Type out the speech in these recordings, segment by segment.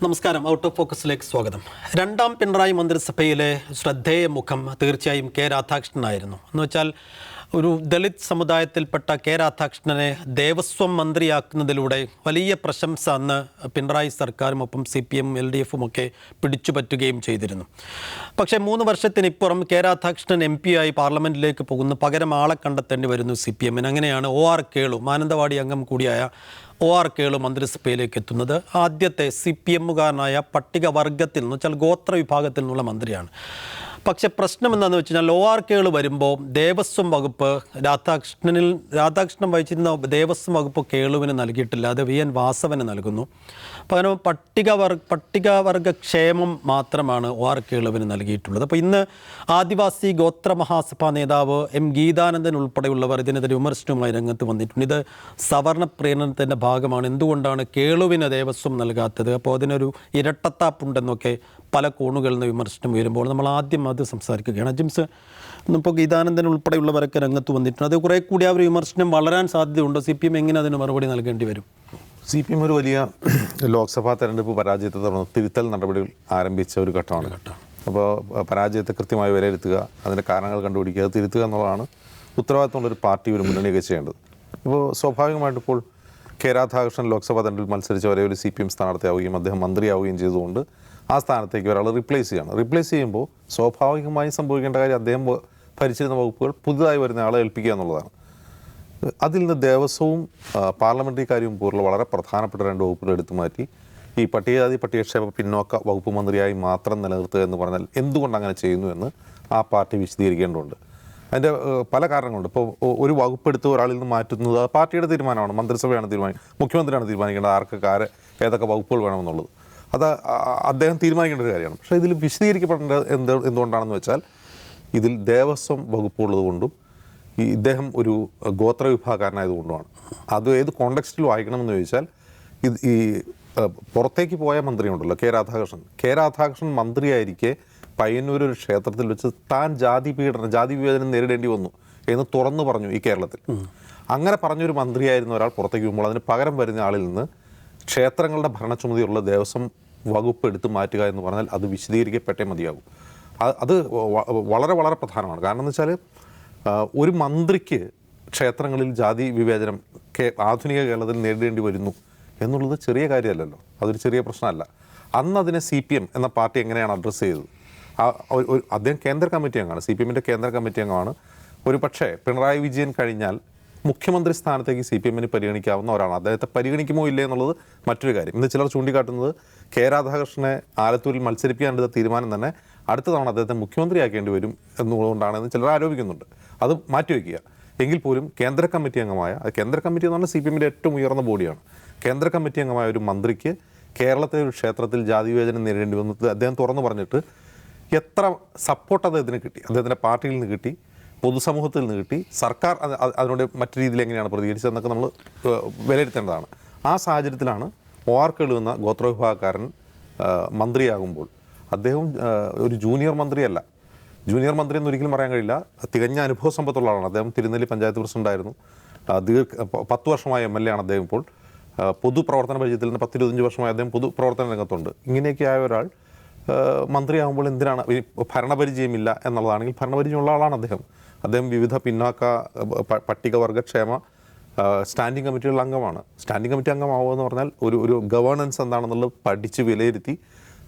നമസ്കാരം. Out of ഫോക്കസിലേക്ക് സ്വാഗതം. രണ്ടാം പിണറായി മന്ത്രിസഭയിലെ ശ്രദ്ധേയ മുഖം തീർച്ചയായും കെ രാധാകൃഷ്ണനായിരുന്നു. എന്ന് വെച്ചാൽ ഒരു ദളിത് സമുദായത്തിൽപ്പെട്ട കെ രാധാകൃഷ്ണനെ ദേവസ്വം മന്ത്രിയാക്കുന്നതിലൂടെ വലിയ പ്രശംസ അന്ന് പിണറായി സർക്കാരും ഒപ്പം CPM LDF ഒക്കെ പിടിച്ചുപറ്റുകയും ചെയ്തിരുന്നു. പക്ഷേ 3 വർഷത്തിനിപ്പുറം കെ രാധാകൃഷ്ണൻ MP ആയി പാർലമെൻറ്റിലേക്ക് പോകുന്നു. പകരം ആളെ കണ്ടെത്തേണ്ടി വരുന്നു CPM-ന്. അങ്ങനെയാണ് OR കേളു, മാനന്തവാടി അംഗം കൂടിയായ OR കേളു മന്ത്രിസഭയിലേക്ക് എത്തുന്നത്. ആദ്യത്തെ CPM-കാരനായ പട്ടികവർഗത്തിൽ എന്ന് വെച്ചാൽ ഗോത്ര വിഭാഗത്തിൽ നിന്നുള്ള മന്ത്രിയാണ്. പക്ഷെ പ്രശ്നം എന്താണെന്ന് വെച്ച് കഴിഞ്ഞാൽ OR കേളു വരുമ്പോൾ ദേവസ്വം വകുപ്പ് രാധാകൃഷ്ണൻ വഹിച്ചിരുന്ന ദേവസ്വം വകുപ്പ് കേളുവിന് നൽകിയിട്ടില്ല. അത് VN വാസവന് നൽകുന്നു. പകരം പട്ടികവർഗ ക്ഷേമം മാത്രമാണ് OR കേളുവിന് നൽകിയിട്ടുള്ളത്. അപ്പോൾ ഇന്ന് ആദിവാസി ഗോത്ര മഹാസഭാ നേതാവ് M ഗീതാനന്ദൻ ഉൾപ്പെടെയുള്ളവർ ഇതിനെതിരെ വിമർശനവുമായി രംഗത്ത് വന്നിട്ടുണ്ട്. ഇത് സവർണ പ്രീണനത്തിൻ്റെ ഭാഗമാണ്. എന്തുകൊണ്ടാണ് കേളുവിന് ദേവസ്വം നൽകാത്തത്? അപ്പോൾ അതിനൊരു ഇരട്ടത്താപ്പുണ്ടെന്നൊക്കെ പല കോണുകളിൽ നിന്ന് വിമർശനം ഉയരുമ്പോൾ നമ്മൾ ആദ്യം അത് സംസാരിക്കുകയാണ്. ജിംസ്, ഇന്നിപ്പോൾ ഗീതാനന്ദൻ ഉൾപ്പെടെയുള്ളവരൊക്കെ രംഗത്ത് വന്നിട്ടുണ്ട്. അത് കുറേ കൂടി ആ ഒരു വിമർശനം വളരാൻ സാധ്യതയുണ്ടോ? CPM എങ്ങനെ അതിന് മറുപടി നൽകേണ്ടി വരും? CPM ഒരു വലിയ ലോക്സഭാ തെരഞ്ഞെടുപ്പ് പരാജയത്തെ തുടർന്ന് തിരുത്തൽ നടപടികൾ ആരംഭിച്ച ഒരു ഘട്ടമാണ്. അപ്പോൾ പരാജയത്തെ കൃത്യമായി വിലയിരുത്തുക, അതിൻ്റെ കാരണങ്ങൾ കണ്ടുപിടിക്കുക, അത് തിരുത്തുക എന്നുള്ളതാണ് ഉത്തരവാദിത്തമുള്ളൊരു പാർട്ടി ഒരു മുന്നണിയൊക്കെ ചെയ്യേണ്ടത്. ഇപ്പോൾ സ്വാഭാവികമായിട്ട് ഇപ്പോൾ കെ രാധാകൃഷ്ണൻ ലോക്സഭാ തെരഞ്ഞെടുപ്പിൽ മത്സരിച്ച ഒരേ ഒരു CPM സ്ഥാനാർത്ഥിയാവുകയും അദ്ദേഹം മന്ത്രിയാവുകയും ചെയ്തുകൊണ്ട് ആ സ്ഥാനത്തേക്ക് ഒരാൾ റിപ്ലേസ് ചെയ്യണം. റിപ്ലേസ് ചെയ്യുമ്പോൾ സ്വാഭാവികമായി സംഭവിക്കേണ്ട കാര്യം അദ്ദേഹം ഭരിച്ചിരുന്ന വകുപ്പുകൾ പുതുതായി വരുന്ന ആളെ ഏൽപ്പിക്കുക എന്നുള്ളതാണ്. അതിൽ നിന്ന് ദേവസ്വവും പാർലമെൻ്ററി കാര്യവും പോലുള്ള വളരെ പ്രധാനപ്പെട്ട 2 വകുപ്പുകൾ എടുത്തു മാറ്റി ഈ പട്ടികജാതി പട്ടികക്ഷേമ പിന്നോക്ക വകുപ്പ് മന്ത്രിയായി മാത്രം നിലനിർത്തുക എന്ന് പറഞ്ഞാൽ എന്തുകൊണ്ട് അങ്ങനെ ചെയ്യുന്നു എന്ന് ആ പാർട്ടി വിശദീകരിക്കേണ്ടതുണ്ട്. അതിൻ്റെ പല കാരണങ്ങളുണ്ട്. ഇപ്പോൾ ഒരു വകുപ്പ് എടുത്ത് ഒരാളിൽ നിന്ന് മാറ്റുന്നത് പാർട്ടിയുടെ തീരുമാനമാണ്, മന്ത്രിസഭയാണ് മുഖ്യമന്ത്രിയാണ് തീരുമാനിക്കേണ്ടത് ആർക്കൊക്കെ ഏതൊക്കെ വകുപ്പുകൾ വേണമെന്നുള്ളത്. അത് അദ്ദേഹം തീരുമാനിക്കേണ്ട ഒരു കാര്യമാണ്. പക്ഷേ ഇതിൽ വിശദീകരിക്കപ്പെടേണ്ടത് എന്തുകൊണ്ടാണെന്ന് വെച്ചാൽ ഇതിൽ ദേവസ്വം വകുപ്പുള്ളത് കൊണ്ടും ഇദ്ദേഹം ഒരു ഗോത്ര വിഭാഗക്കാരനായതുകൊണ്ടുമാണ്. അത് ഏത് കോണ്ടെക്സ്റ്റിൽ വായിക്കണമെന്ന് ചോദിച്ചാൽ ഈ പുറത്തേക്ക് പോയ മന്ത്രിയുണ്ടല്ലോ കെ രാധാകൃഷ്ണൻ മന്ത്രിയായിരിക്കെ പയ്യന്നൂർ ഒരു ക്ഷേത്രത്തിൽ വെച്ച് താൻ ജാതി വിവേചനം നേരിടേണ്ടി വന്നു എന്ന് തുറന്നു പറഞ്ഞു ഈ കേരളത്തിൽ. അങ്ങനെ പറഞ്ഞൊരു മന്ത്രിയായിരുന്ന ഒരാൾ പുറത്തേക്ക് പോകുമ്പോൾ അതിന് പകരം വരുന്ന ആളിൽ നിന്ന് ക്ഷേത്രങ്ങളുടെ ഭരണച്ചുമതലയുള്ള ദേവസ്വം വകുപ്പ് എടുത്തു മാറ്റുക എന്ന് പറഞ്ഞാൽ അത് വിശദീകരിക്കപ്പെട്ടേ മതിയാകും. അത് വളരെ വളരെ പ്രധാനമാണ്. കാരണം എന്ന് വെച്ചാൽ ഒരു മന്ത്രിക്ക് ക്ഷേത്രങ്ങളിൽ ജാതി വിവേചനം ആധുനിക കേരളത്തിൽ നേരിടേണ്ടി വരുന്നു എന്നുള്ളത് ചെറിയ കാര്യമല്ലല്ലോ, അതൊരു ചെറിയ പ്രശ്നമല്ല. അന്ന് അതിനെ CPM എന്ന പാർട്ടി എങ്ങനെയാണ് അഡ്രസ്സ് ചെയ്തത്? അദ്ദേഹം കേന്ദ്ര കമ്മിറ്റി അംഗമാണ്, CPM-ൻ്റെ കേന്ദ്ര കമ്മിറ്റി അംഗമാണ്. ഒരു പക്ഷേ പിണറായി വിജയൻ കഴിഞ്ഞാൽ മുഖ്യമന്ത്രി സ്ഥാനത്തേക്ക് CPM-ന് പരിഗണിക്കാവുന്ന ഒരാളാണ്. അദ്ദേഹത്തെ പരിഗണിക്കുമോ ഇല്ലേ എന്നുള്ളത് മറ്റൊരു കാര്യം. ഇന്ന് ചിലർ ചൂണ്ടിക്കാട്ടുന്നത് കെ രാധാകൃഷ്ണനെ ആലത്തൂരിൽ മത്സരിപ്പിക്കാനെടുത്ത തീരുമാനം തന്നെ അടുത്ത തവണ അദ്ദേഹത്തെ മുഖ്യമന്ത്രിയാക്കേണ്ടി വരും എന്നുള്ളതുകൊണ്ടാണെന്ന് ചിലർ ആരോപിക്കുന്നുണ്ട്. അത് മാറ്റിവെക്കുക. എങ്കിൽ പോലും കേന്ദ്ര കമ്മിറ്റി അംഗമായ, കേന്ദ്ര കമ്മിറ്റി എന്ന് പറഞ്ഞാൽ CPM-ൻ്റെ ഏറ്റവും ഉയർന്ന ബോഡിയാണ്. കേന്ദ്ര കമ്മിറ്റി അംഗമായ ഒരു മന്ത്രിക്ക് കേരളത്തിലെ ഒരു ക്ഷേത്രത്തിൽ ജാതി വിവേചനം നേരിടേണ്ടി വന്നത് അദ്ദേഹം തുറന്നു പറഞ്ഞിട്ട് എത്ര സപ്പോർട്ട് അദ്ദേഹത്തിന് കിട്ടി, അദ്ദേഹത്തിൻ്റെ പാർട്ടിയിൽ നിന്ന് കിട്ടി, പൊതുസമൂഹത്തിൽ നിന്ന് കിട്ടി, സർക്കാർ അതിനോട് മറ്റു രീതിയിൽ എങ്ങനെയാണ് പ്രതികരിച്ചതെന്നൊക്കെ നമ്മൾ വിലയിരുത്തേണ്ടതാണ്. ആ സാഹചര്യത്തിലാണ് OR കേളു എന്ന ഗോത്രവിഭാഗക്കാരൻ മന്ത്രിയാകുമ്പോൾ അദ്ദേഹം ഒരു ജൂനിയർ മന്ത്രിയല്ല. ജൂനിയർ മന്ത്രി എന്ന് ഒരിക്കലും പറയാൻ കഴിയില്ല. തികഞ്ഞ അനുഭവ സമ്പത്തുള്ള ആളാണ്. അദ്ദേഹം തിരുനെല്ലി പഞ്ചായത്ത് പ്രസിഡൻ്റായിരുന്നു. 10 വർഷമായ MLA ആണ് അദ്ദേഹം. ഇപ്പോൾ പൊതുപ്രവർത്തന പരിചയത്തിൽ നിന്ന് 10-25 വർഷമായി അദ്ദേഹം പൊതുപ്രവർത്തന രംഗത്തുണ്ട്. ഇങ്ങനെയൊക്കെ ആയ ഒരാൾ മന്ത്രിയാകുമ്പോൾ എന്തിനാണ്? ഭരണപരിചയമില്ല എന്നുള്ളതാണെങ്കിൽ ഭരണപരിചയമുള്ള ആളാണ് അദ്ദേഹം. വിവിധ പിന്നാക്ക പട്ടികവർഗക്ഷേമ സ്റ്റാൻഡിംഗ് കമ്മിറ്റികളുടെ അംഗമാണ്. സ്റ്റാൻഡിംഗ് കമ്മിറ്റി അംഗമാവുക എന്ന് പറഞ്ഞാൽ ഒരു ഗവേണൻസ് എന്താണെന്നുള്ളത് പഠിച്ച് വിലയിരുത്തി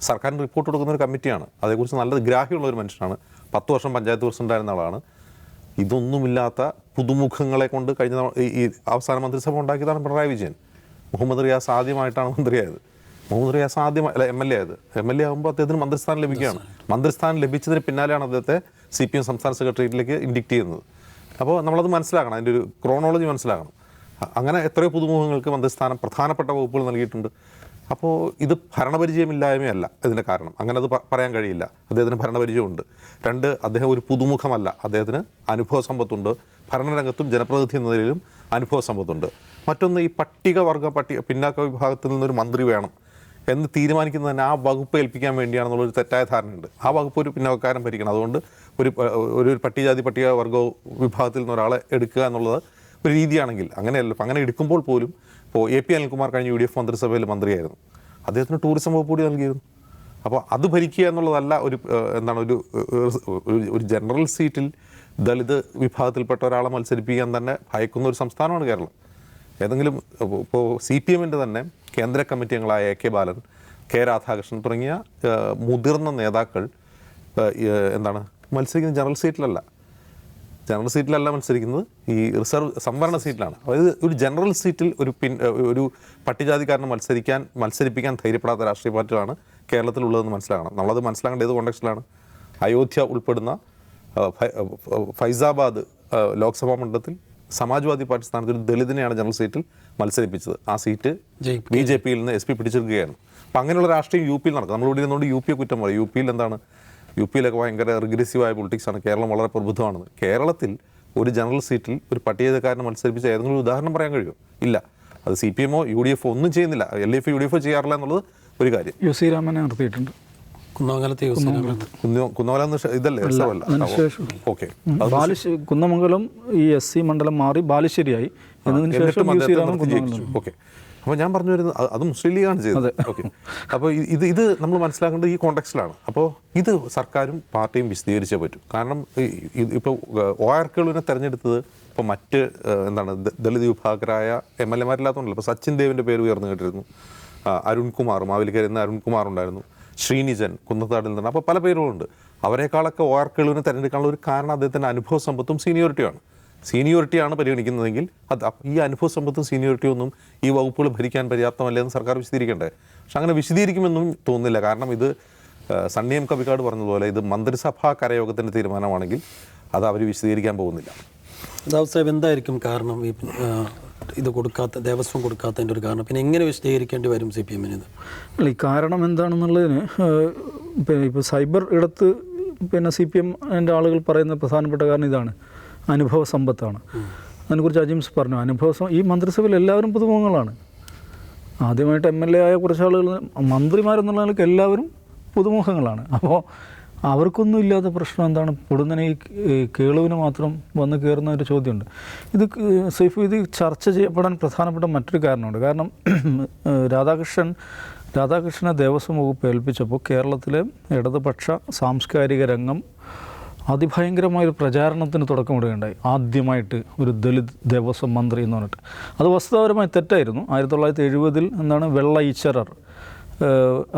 സർക്കാരിന് റിപ്പോർട്ട് കൊടുക്കുന്ന ഒരു കമ്മിറ്റിയാണ്. അതേക്കുറിച്ച് നല്ല ഗ്രാഹ്യമുള്ള ഒരു മനുഷ്യനാണ്. 10 വർഷം പഞ്ചായത്ത് പ്രസിഡൻ്റായിരുന്ന ആളാണ്. ഇതൊന്നുമില്ലാത്ത പുതുമുഖങ്ങളെ കൊണ്ട് കഴിഞ്ഞ ഈ അവസാന മന്ത്രിസഭ ഉണ്ടാക്കിയതാണ് പിണറായി വിജയൻ. മുഹമ്മദ് റിയാസ് ആദ്യമായിട്ടാണ് മന്ത്രിയായത്. മുഹമ്മദ് റിയാസ് ആദ്യമായി MLA ആയത്. MLA ആകുമ്പോൾ അദ്ദേഹത്തിന് മന്ത്രിസ്ഥാനം ലഭിക്കുകയാണ്. മന്ത്രിസ്ഥാനം ലഭിച്ചതിന് പിന്നാലെയാണ് അദ്ദേഹത്തെ CPM സംസ്ഥാന സെക്രട്ടേറിയറ്റിലേക്ക് ഇൻഡിക്റ്റ് ചെയ്യുന്നത്. അപ്പോൾ നമ്മളത് മനസ്സിലാക്കണം, അതിൻ്റെ ഒരു ക്രോണോളജി മനസ്സിലാക്കണം. അങ്ങനെ എത്രയോ പുതുമുഖങ്ങൾക്ക് മന്ത്രിസ്ഥാനം പ്രധാനപ്പെട്ട വകുപ്പുകൾ നൽകിയിട്ടുണ്ട്. അപ്പോൾ ഇത് ഭരണപരിചയമില്ലായ്മയല്ല ഇതിൻ്റെ കാരണം, അങ്ങനെ അത് പറയാൻ കഴിയില്ല. അദ്ദേഹത്തിന് ഭരണപരിചയമുണ്ട്. 2, അദ്ദേഹം ഒരു പുതുമുഖമല്ല, അദ്ദേഹത്തിന് അനുഭവ സമ്പത്തുണ്ട്. ഭരണരംഗത്തും ജനപ്രതിനിധി എന്ന നിലയിലും അനുഭവ സമ്പത്തുണ്ട്. മറ്റൊന്ന്, ഈ പിന്നാക്ക വിഭാഗത്തിൽ നിന്നൊരു മന്ത്രി വേണം എന്ന് തീരുമാനിക്കുന്നത് തന്നെ ആ വകുപ്പ് ഏൽപ്പിക്കാൻ വേണ്ടിയാണെന്നുള്ളൊരു തെറ്റായ ധാരണയുണ്ട്. ആ വകുപ്പ് ഒരു പിന്നോക്കാരം ഭരിക്കണം. അതുകൊണ്ട് ഒരു പട്ടികജാതി പട്ടികവർഗ വിഭാഗത്തിൽ നിന്ന് ഒരാളെ എടുക്കുക എന്നുള്ളത് ഒരു രീതിയാണെങ്കിൽ അങ്ങനെയല്ല. അങ്ങനെ എടുക്കുമ്പോൾ പോലും ഇപ്പോൾ എ പി അനിൽകുമാർ കഴിഞ്ഞ UDF മന്ത്രിസഭയിൽ മന്ത്രിയായിരുന്നു. അദ്ദേഹത്തിന് ടൂറിസം വകുപ്പ് കൂടി നൽകിയിരുന്നു. അപ്പോൾ അത് ഭരിക്കുക എന്നുള്ളതല്ല ഒരു ജനറൽ സീറ്റിൽ ദളിത് വിഭാഗത്തിൽപ്പെട്ട ഒരാളെ മത്സരിപ്പിക്കാൻ തന്നെ ഭയക്കുന്ന ഒരു സംസ്ഥാനമാണ് കേരളം. ഏതെങ്കിലും ഇപ്പോൾ CPM-ൻ്റെ തന്നെ കേന്ദ്ര കമ്മിറ്റി അംഗങ്ങളായ AK ബാലൻ, K രാധാകൃഷ്ണൻ തുടങ്ങിയ മുതിർന്ന നേതാക്കൾ മത്സരിക്കുന്നത് ജനറൽ സീറ്റിലല്ല മത്സരിക്കുന്നത്, ഈ റിസർവ് സംവരണ സീറ്റിലാണ്. അതായത് ഒരു ജനറൽ സീറ്റിൽ ഒരു പട്ടികജാതിക്കാരനെ മത്സരിപ്പിക്കാൻ ധൈര്യപ്പെടാത്ത രാഷ്ട്രീയ പാർട്ടികളാണ് കേരളത്തിലുള്ളതെന്ന് മനസ്സിലാക്കണം. നമ്മളത് മനസ്സിലാക്കേണ്ട ഏത് കോണ്ടെക്സ്റ്റിലാണ്? അയോധ്യ ഉൾപ്പെടുന്ന ഫൈസാബാദ് ലോക്സഭാ മണ്ഡലത്തിൽ സമാജ്വാദി പാർട്ടി സ്ഥാനത്ത് ഒരു ദളിതിനെയാണ് ജനറൽ സീറ്റിൽ മത്സരിപ്പിച്ചത്. ആ സീറ്റ് BJP-യിൽ നിന്ന് SP പിടിച്ചെടുക്കുകയാണ്. അപ്പം അങ്ങനെയുള്ള രാഷ്ട്രീയം UP-യിൽ നടക്കും. നമ്മളിവിടെ ഇരുന്നുകൊണ്ട് UP-യെ കുറ്റം പറയും. യുപിയിലൊക്കെ ഭയങ്കര റിഗ്രസീവായ പൊളിറ്റിക്സാണ്. കേരളം വളരെ പ്രബുദ്ധമാണെന്ന്. കേരളത്തിൽ ഒരു ജനറൽ സീറ്റിൽ ഒരു പട്ടികജാതിക്കാരനെ മത്സരിപ്പിച്ച ഏതെങ്കിലും ഒരു ഉദാഹരണം പറയാൻ കഴിയുമോ? ഇല്ല. അത് CPM-ഓ UDF-ഓ ഒന്നും ചെയ്യുന്നില്ല. LDF UDF ചെയ്യാറില്ല എന്നുള്ളത് ഒരു കാര്യം. UC രാമനെ നിർത്തിയിട്ടുണ്ട്. കുന്നമംഗലം ഇതല്ലേ? ഓക്കെ. കുന്നമംഗലം ഈ SC മണ്ഡലം മാറി ബാലുശ്ശേരിയായി. ഓക്കെ. അപ്പോൾ ഞാൻ പറഞ്ഞു വരുന്നത് അത് മുസ്ലിം ലീഗാണ് ചെയ്തത്. ഓക്കെ. അപ്പോൾ ഇത് നമ്മൾ മനസ്സിലാക്കേണ്ടത് ഈ കോണ്ടെക്സ്റ്റിലാണ്. അപ്പോൾ ഇത് സർക്കാരും പാർട്ടിയും വിശദീകരിച്ചേ പറ്റൂ. കാരണം ഇപ്പോൾ OR കേളുവിനെ തെരഞ്ഞെടുത്തത് ഇപ്പോൾ മറ്റ് ദളിത് വിഭാഗരായ MLA-മാരില്ലാത്തതുകൊണ്ടല്ലോ. ഇപ്പോൾ സച്ചിൻ ദേവിൻ്റെ പേര് ഉയർന്നു കേട്ടിരുന്നു. അരുൺകുമാർ, മാവേലിക്കരയിൽ നിന്ന് അരുൺകുമാർ ഉണ്ടായിരുന്നു. ശ്രീനിജൻ കുന്നത്താടിൽ നിന്ന്. അപ്പോൾ പല പേരുകളുണ്ട്. അവരെക്കാളൊക്കെ OR കേളുവിനെ തിരഞ്ഞെടുക്കാനുള്ള ഒരു കാരണം അദ്ദേഹത്തിൻ്റെ അനുഭവ സമ്പത്തും സീനിയോറിറ്റിയാണ് പരിഗണിക്കുന്നതെങ്കിൽ ഈ അനുഭവ സമ്പത്തും സീനിയോറിറ്റിയും ഒന്നും ഈ വകുപ്പുകൾ ഭരിക്കാൻ പര്യാപ്തമല്ല എന്ന് സർക്കാർ വിശദീകരിക്കണ്ടേ? പക്ഷെ അങ്ങനെ വിശദീകരിക്കുമെന്നും തോന്നുന്നില്ല. കാരണം ഇത് സണ്ണിയം കവിക്കാട് പറഞ്ഞതുപോലെ ഇത് മന്ത്രിസഭാ കരയോഗത്തിൻ്റെ തീരുമാനമാണെങ്കിൽ അത് അവർ വിശദീകരിക്കാൻ പോകുന്നില്ല. സാഹിബ്, എന്തായിരിക്കും കാരണം ഇത് ദേവസ്വം കൊടുക്കാത്തതിൻ്റെ ഒരു കാരണം? പിന്നെ എങ്ങനെ വിശദീകരിക്കേണ്ടി വരും CPM-ന് ഇത്? അല്ല, ഈ കാരണം എന്താണെന്നുള്ളതിന് ഇപ്പോൾ സൈബർ ഇടത്ത് CPM-ൻ്റെ ആളുകൾ പറയുന്ന പ്രധാനപ്പെട്ട കാരണം ഇതാണ്, അനുഭവ സമ്പത്താണ്. അതിനെക്കുറിച്ച് അജിംസ് പറഞ്ഞു. ഈ മന്ത്രിസഭയിൽ എല്ലാവരും പുതുമുഖങ്ങളാണ്. ആദ്യമായിട്ട് MLA ആയ കുറച്ച് ആളുകൾ മന്ത്രിമാരെന്നുള്ള നിലയ്ക്ക് എല്ലാവരും പുതുമുഖങ്ങളാണ്. അപ്പോൾ അവർക്കൊന്നും ഇല്ലാത്ത പ്രശ്നം എന്താണ്? പൊടുന്നനെ ഈ കേളുവിന് മാത്രം വന്ന് കയറുന്ന ഒരു ചോദ്യമുണ്ട്. ഇത് ചർച്ച ചെയ്യപ്പെടാൻ പ്രധാനപ്പെട്ട മറ്റൊരു കാരണമുണ്ട്. കാരണം രാധാകൃഷ്ണനെ ദേവസ്വം വകുപ്പ് ഏൽപ്പിച്ചപ്പോൾ കേരളത്തിലെ ഇടതുപക്ഷ സാംസ്കാരിക രംഗം അതിഭയങ്കരമായൊരു പ്രചാരണത്തിന് തുടക്കമിടുകയുണ്ടായി. ആദ്യമായിട്ട് ഒരു ദളിത് ദേവസ്വം മന്ത്രി എന്ന് പറഞ്ഞിട്ട്. അത് വസ്തുതാപരമായി തെറ്റായിരുന്നു. 1970 വെള്ള ഈശ്വരർ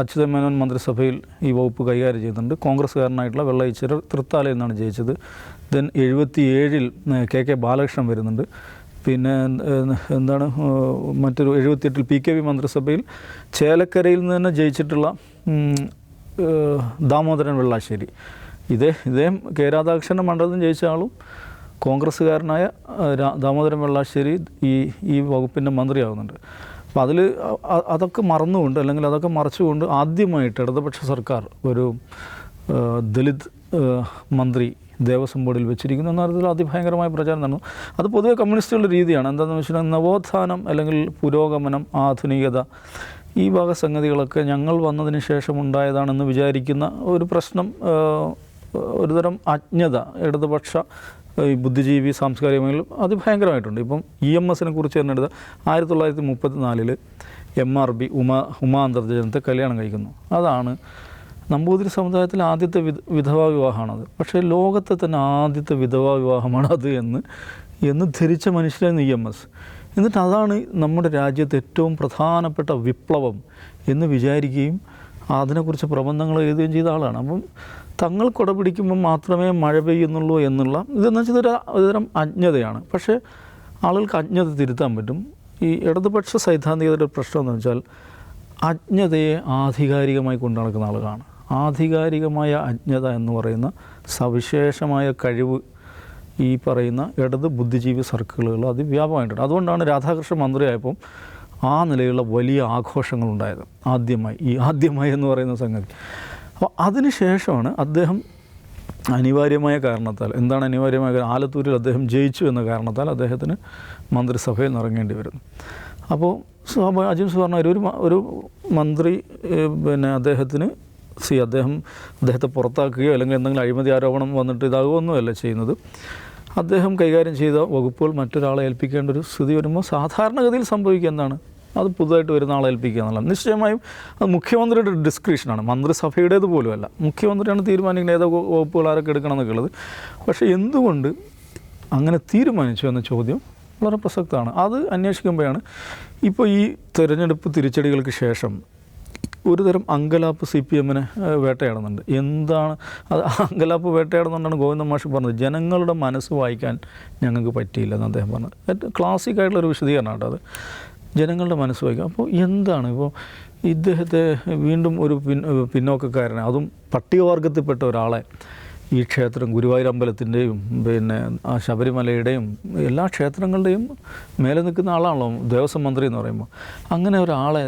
അച്യുത മേനോൻ മന്ത്രിസഭയിൽ ഈ വകുപ്പ് കൈകാര്യം ചെയ്യുന്നുണ്ട്. കോൺഗ്രസ്സുകാരനായിട്ടുള്ള വെള്ള ഈശ്വരർ തൃത്താലയിൽ നിന്നാണ് ജയിച്ചത്. ദെൻ 77 KK ബാലകൃഷ്ണൻ വരുന്നുണ്ട്. പിന്നെ മറ്റൊരു 78 PKV മന്ത്രിസഭയിൽ ചേലക്കരയിൽ നിന്ന് തന്നെ ജയിച്ചിട്ടുള്ള ദാമോദരൻ വെള്ളാശ്ശേരി. ഇതേ K രാധാകൃഷ്ണൻ്റെ മണ്ഡലത്തിൽ ജയിച്ച ആളും കോൺഗ്രസ്സുകാരനായ ദാമോദരൻ വെള്ളാശ്ശേരി ഈ വകുപ്പിൻ്റെ മന്ത്രിയാകുന്നുണ്ട്. അപ്പോൾ അതൊക്കെ മറന്നുകൊണ്ട്, അല്ലെങ്കിൽ അതൊക്കെ മറച്ചുകൊണ്ട് ആദ്യമായിട്ട് ഇടതുപക്ഷ സർക്കാർ ഒരു ദളിത് മന്ത്രി ദേവസ്വം ബോർഡിൽ വെച്ചിരിക്കുന്നു എന്ന തരത്തിൽ അതിഭയങ്കരമായ പ്രചാരം നടന്നു. അത് പൊതുവെ കമ്മ്യൂണിസ്റ്റുകളുടെ രീതിയാണ്. എന്താണെന്ന് വെച്ചിട്ടുണ്ടെങ്കിൽ നവോത്ഥാനം അല്ലെങ്കിൽ പുരോഗമനം, ആധുനികത, ഈ വക സംഗതികളൊക്കെ ഞങ്ങൾ വന്നതിന് ശേഷം ഉണ്ടായതാണെന്ന് വിചാരിക്കുന്ന ഒരു പ്രശ്നം, ഒരുതരം അജ്ഞത ഇടതുപക്ഷ ഈ ബുദ്ധിജീവി സാംസ്കാരിക മേഖല അതിഭയങ്കരമായിട്ടുണ്ട്. ഇപ്പം EMS-നെ കുറിച്ച് തന്നെ എടുത്താൽ 1934 MRB ഉമാ അന്തർജനത്തെ കല്യാണം കഴിക്കുന്നു. അതാണ് നമ്പൂതിരി സമുദായത്തിലെ ആദ്യത്തെ വിധവാ വിവാഹമാണത്. പക്ഷേ ലോകത്തെ തന്നെ ആദ്യത്തെ വിധവാ വിവാഹമാണത് എന്ന് ധരിച്ച മനുഷ്യരായിരുന്നു EMS. എന്നിട്ട് അതാണ് നമ്മുടെ രാജ്യത്തെ ഏറ്റവും പ്രധാനപ്പെട്ട വിപ്ലവം എന്ന് വിചാരിക്കുകയും അതിനെക്കുറിച്ച് പ്രബന്ധങ്ങൾ എഴുതുകയും ചെയ്ത ആളാണ്. അപ്പം തങ്ങൾ കുട പിടിക്കുമ്പോൾ മാത്രമേ മഴ പെയ്യുന്നുള്ളൂ എന്നുള്ള ഇതെന്ന് വെച്ചാൽ ഒരുതരം അജ്ഞതയാണ്. പക്ഷേ ആളുകൾക്ക് അജ്ഞത തിരുത്താൻ പറ്റും. ഈ ഇടതുപക്ഷ സൈദ്ധാന്തികതയുടെ പ്രശ്നം എന്ന് വെച്ചാൽ അജ്ഞതയെ ആധികാരികമായി കൊണ്ടു നടക്കുന്ന ആളുകളാണ്. ആധികാരികമായ അജ്ഞത എന്ന് പറയുന്ന സവിശേഷമായ കഴിവ് ഈ പറയുന്ന ഇടത് ബുദ്ധിജീവി സർക്കിളുകൾ അതിവ്യാപകമായിട്ടുണ്ട്. അതുകൊണ്ടാണ് രാധാകൃഷ്ണൻ മന്ത്രിയായപ്പം ആ നിലയിലുള്ള വലിയ ആഘോഷങ്ങളുണ്ടായത്. ആദ്യമായി എന്ന് പറയുന്ന സംഗതി. അപ്പോൾ അതിനുശേഷമാണ് അദ്ദേഹം അനിവാര്യമായ കാരണത്താൽ, എന്താണ് അനിവാര്യമായ കാര്യം? ആലത്തൂരിൽ അദ്ദേഹം ജയിച്ചു എന്ന കാരണത്താൽ അദ്ദേഹത്തിന് മന്ത്രിസഭയിൽ നിന്ന് ഇറങ്ങേണ്ടി വരുന്നു. അപ്പോൾ അജിംസ് പറഞ്ഞ ഒരു മന്ത്രി പിന്നെ അദ്ദേഹത്തെ പുറത്താക്കുകയോ അല്ലെങ്കിൽ എന്തെങ്കിലും അഴിമതി ആരോപണം വന്നിട്ട് ഇതാകുമൊന്നുമല്ല ചെയ്യുന്നത്. അദ്ദേഹം കൈകാര്യം ചെയ്ത വകുപ്പുകൾ മറ്റൊരാളെ ഏൽപ്പിക്കേണ്ട ഒരു സ്ഥിതി വരുമ്പോൾ സാധാരണഗതിയിൽ സംഭവിക്കുക എന്താണ്, അത് പുതുതായിട്ട് വരുന്ന ആളെ ഏൽപ്പിക്കുക എന്നുള്ളത്. നിശ്ചയമായും അത് മുഖ്യമന്ത്രിയുടെ ഡിസ്ക്രിപ്ഷനാണ്, മന്ത്രിസഭയുടേത് പോലുമല്ല. മുഖ്യമന്ത്രിയാണ് തീരുമാനിക്കുന്നത് ഏതോ വകുപ്പുകൾ ആരൊക്കെ എടുക്കണം എന്നൊക്കെ ഉള്ളത്. പക്ഷേ എന്തുകൊണ്ട് അങ്ങനെ തീരുമാനിച്ചു എന്ന ചോദ്യം വളരെ പ്രസക്തമാണ്. അത് അന്വേഷിക്കുമ്പോഴാണ് ഇപ്പോൾ ഈ തെരഞ്ഞെടുപ്പ് തിരിച്ചടികൾക്ക് ശേഷം ഒരുതരം അങ്കലാപ്പ് CPM-നെ വേട്ടയാടുന്നുണ്ട്. എന്താണ് അത് അങ്കലാപ്പ് വേട്ടയാടുന്നുകൊണ്ടാണ് ഗോവിന്ദൻ മാഷ് പറഞ്ഞത്, ജനങ്ങളുടെ മനസ്സ് വായിക്കാൻ ഞങ്ങൾക്ക് പറ്റിയില്ലെന്ന് അദ്ദേഹം പറഞ്ഞത്. ഏറ്റവും ക്ലാസിക്കായിട്ടുള്ളൊരു വിശദീകരണം കേട്ടോ അത്, ജനങ്ങളുടെ മനസ്സ് വായിക്കാം. അപ്പോൾ എന്താണ് ഇപ്പോൾ ഇദ്ദേഹത്തെ വീണ്ടും ഒരു പിന്നോക്കക്കാരനെ, അതും പട്ടികവർഗത്തിൽപ്പെട്ട ഒരാളെ ഈ ക്ഷേത്രം ഗുരുവായൂർ അമ്പലത്തിൻ്റെയും പിന്നെ ആ ശബരിമലയുടെയും എല്ലാ ക്ഷേത്രങ്ങളുടെയും മേലെ നിൽക്കുന്ന ആളാണല്ലോ ദേവസ്വം മന്ത്രി എന്ന് പറയുമ്പോൾ. അങ്ങനെ ഒരാളെ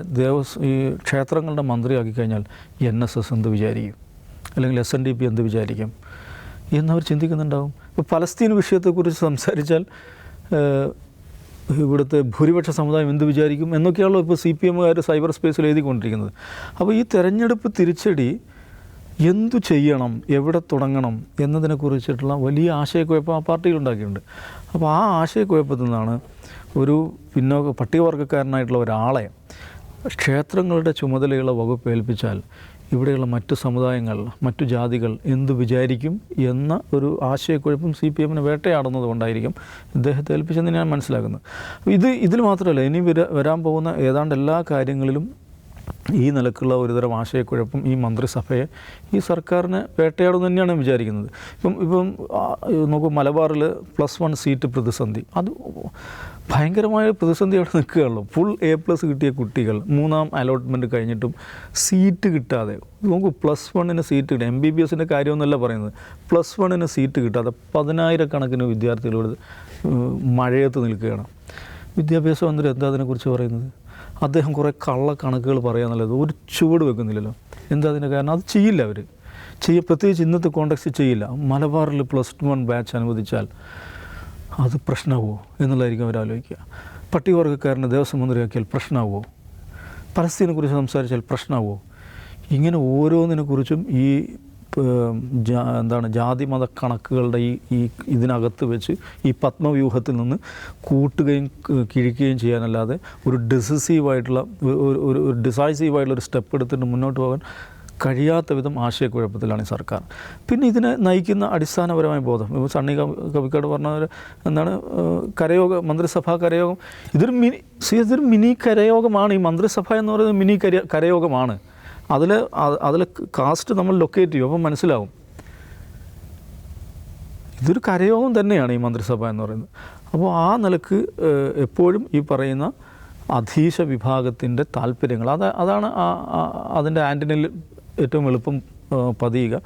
ഈ ക്ഷേത്രങ്ങളുടെ മന്ത്രിയാക്കി കഴിഞ്ഞാൽ NSS എന്ത് വിചാരിക്കും, അല്ലെങ്കിൽ SNDP എന്ത് വിചാരിക്കും എന്നവർ ചിന്തിക്കുന്നുണ്ടാവും. ഇപ്പോൾ പലസ്തീൻ വിഷയത്തെക്കുറിച്ച് സംസാരിച്ചാൽ ഇവിടുത്തെ ഭൂരിപക്ഷ സമുദായം എന്ത് വിചാരിക്കും എന്നൊക്കെയാണല്ലോ ഇപ്പോൾ CPM-കാർ സൈബർ സ്പേസിൽ എഴുതിക്കൊണ്ടിരിക്കുന്നത്. അപ്പോൾ ഈ തെരഞ്ഞെടുപ്പ് തിരിച്ചടി എന്തു ചെയ്യണം, എവിടെ തുടങ്ങണം എന്നതിനെക്കുറിച്ചിട്ടുള്ള വലിയ ആശയക്കുഴപ്പം ആ പാർട്ടിയിലുണ്ടാക്കിയിട്ടുണ്ട്. അപ്പോൾ ആ ആശയക്കുഴപ്പത്തിൽ നിന്നാണ് ഒരു പട്ടികവർഗ്ഗക്കാരനായിട്ടുള്ള ഒരാളെ ക്ഷേത്രങ്ങളുടെ ചുമതലയുള്ള വകുപ്പ് ഏൽപ്പിച്ചാൽ ഇവിടെയുള്ള മറ്റു സമുദായങ്ങൾ, മറ്റു ജാതികൾ എന്തു വിചാരിക്കും എന്ന ഒരു ആശയക്കുഴപ്പം CPM-നെ വേട്ടയാടുന്നത് കൊണ്ടായിരിക്കും ഇദ്ദേഹത്തെ ഏൽപ്പിച്ചെന്ന് ഞാൻ മനസ്സിലാക്കുന്നത്. ഇതിൽ മാത്രമല്ല, ഇനി വരാൻ പോകുന്ന ഏതാണ്ട് എല്ലാ കാര്യങ്ങളിലും ഈ നിലക്കുള്ള ഒരുതരം ആശയക്കുഴപ്പം ഈ മന്ത്രിസഭയെ, ഈ സർക്കാരിനെ വേട്ടയാടും തന്നെയാണ് വിചാരിക്കുന്നത്. ഇപ്പം നോക്കൂ, മലബാറിൽ +1 സീറ്റ് പ്രതിസന്ധി, അത് ഭയങ്കരമായ പ്രതിസന്ധി അവിടെ നിൽക്കുകയുള്ളൂ. ഫുൾ A+ കിട്ടിയ കുട്ടികൾ 3ാം അലോട്ട്മെൻറ്റ് കഴിഞ്ഞിട്ടും സീറ്റ് കിട്ടാതെ, നോക്കൂ, +1 സീറ്റ് കിട്ടുക, MBBS-ൻ്റെ കാര്യമൊന്നുമല്ല പറയുന്നത്, +1 സീറ്റ് കിട്ടാതെ 10,000-കണക്കിന് വിദ്യാർത്ഥികളോട് മഴയത്ത് നിൽക്കുകയാണ്. വിദ്യാഭ്യാസ മന്ത്രി എന്താ അതിനെക്കുറിച്ച് പറയുന്നത്? അദ്ദേഹം കുറേ കള്ളക്കണക്കുകൾ പറയാന്നുള്ളത് ഒരു ചുവട് വെക്കുന്നില്ലല്ലോ. എന്താ അതിൻ്റെ കാരണം? അത് ചെയ്യില്ല അവർ, പ്രത്യേകിച്ച് ഇന്നത്തെ കോണ്ടക്സ്റ്റ് ചെയ്യില്ല. മലബാറിൽ +1 ബാച്ച് അനുവദിച്ചാൽ അത് പ്രശ്നമാവുമോ എന്നുള്ളതായിരിക്കും അവരാലോചിക്കുക. പട്ടികവർഗ്ഗക്കാരനെ ദേവസ്വം മന്ത്രിയാക്കിയാൽ പ്രശ്നമാവുമോ? പലസ്തീനെക്കുറിച്ച് സംസാരിച്ചാൽ പ്രശ്നമാവുമോ? ഇങ്ങനെ ഓരോന്നിനെക്കുറിച്ചും ഈ ജാതി മത കണക്കുകളുടെ ഇതിനകത്ത് വെച്ച് ഈ പത്മവ്യൂഹത്തിൽ നിന്ന് കൂട്ടുകയും കിഴിക്കുകയും ചെയ്യാനല്ലാതെ ഒരു ഡിസൈസീവായിട്ടുള്ള ഒരു സ്റ്റെപ്പ് എടുത്തിട്ട് മുന്നോട്ട് പോകാൻ കഴിയാത്ത വിധം ആശയക്കുഴപ്പത്തിലാണ് ഈ സർക്കാർ. പിന്നെ ഇതിനെ നയിക്കുന്ന അടിസ്ഥാനപരമായ ബോധം, ഇപ്പോൾ സണ്ണി കവിക്കാട് പറഞ്ഞ എന്താണ് മന്ത്രിസഭാ കരയോഗം, ഇതൊരു മിനി കരയോഗമാണ്. ഈ മന്ത്രിസഭ എന്ന് പറയുന്നത് മിനി കരയോഗമാണ്. അതിൽ കാസ്റ്റ് നമ്മൾ ലൊക്കേറ്റ് ചെയ്യും, അപ്പം മനസ്സിലാവും ഇതൊരു കരയോഗം തന്നെയാണ് ഈ മന്ത്രിസഭ എന്ന് പറയുന്നത്. അപ്പോൾ ആ നിലക്ക് എപ്പോഴും ഈ പറയുന്ന അധീശ വിഭാഗത്തിൻ്റെ താല്പര്യങ്ങൾ അതാണ് അതിൻ്റെ ആൻറ്റിനിൽ ഏറ്റവും എളുപ്പം പതിയുക.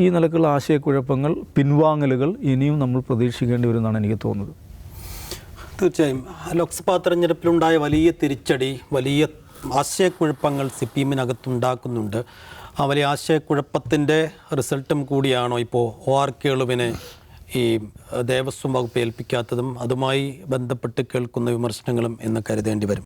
ഈ നിലക്കുള്ള ആശയക്കുഴപ്പങ്ങൾ, പിൻവാങ്ങലുകൾ ഇനിയും നമ്മൾ പ്രതീക്ഷിക്കേണ്ടി വരുമെന്നാണ് എനിക്ക് തോന്നുന്നത്. തീർച്ചയായും ലോക്സഭാ തെരഞ്ഞെടുപ്പിലുണ്ടായ വലിയ തിരിച്ചടി, വലിയ ആശയക്കുഴപ്പങ്ങൾ CPM-നകത്തുണ്ടാക്കുന്നുണ്ട്. ആ വലിയ ആശയക്കുഴപ്പത്തിൻ്റെ റിസൾട്ടും കൂടിയാണോ ഇപ്പോൾ OR കേളുവിനെ ഈ ദേവസ്വം വകുപ്പ് ഏൽപ്പിക്കാത്തതും അതുമായി ബന്ധപ്പെട്ട് കേൾക്കുന്ന വിമർശനങ്ങളും എന്ന് കരുതേണ്ടി വരും.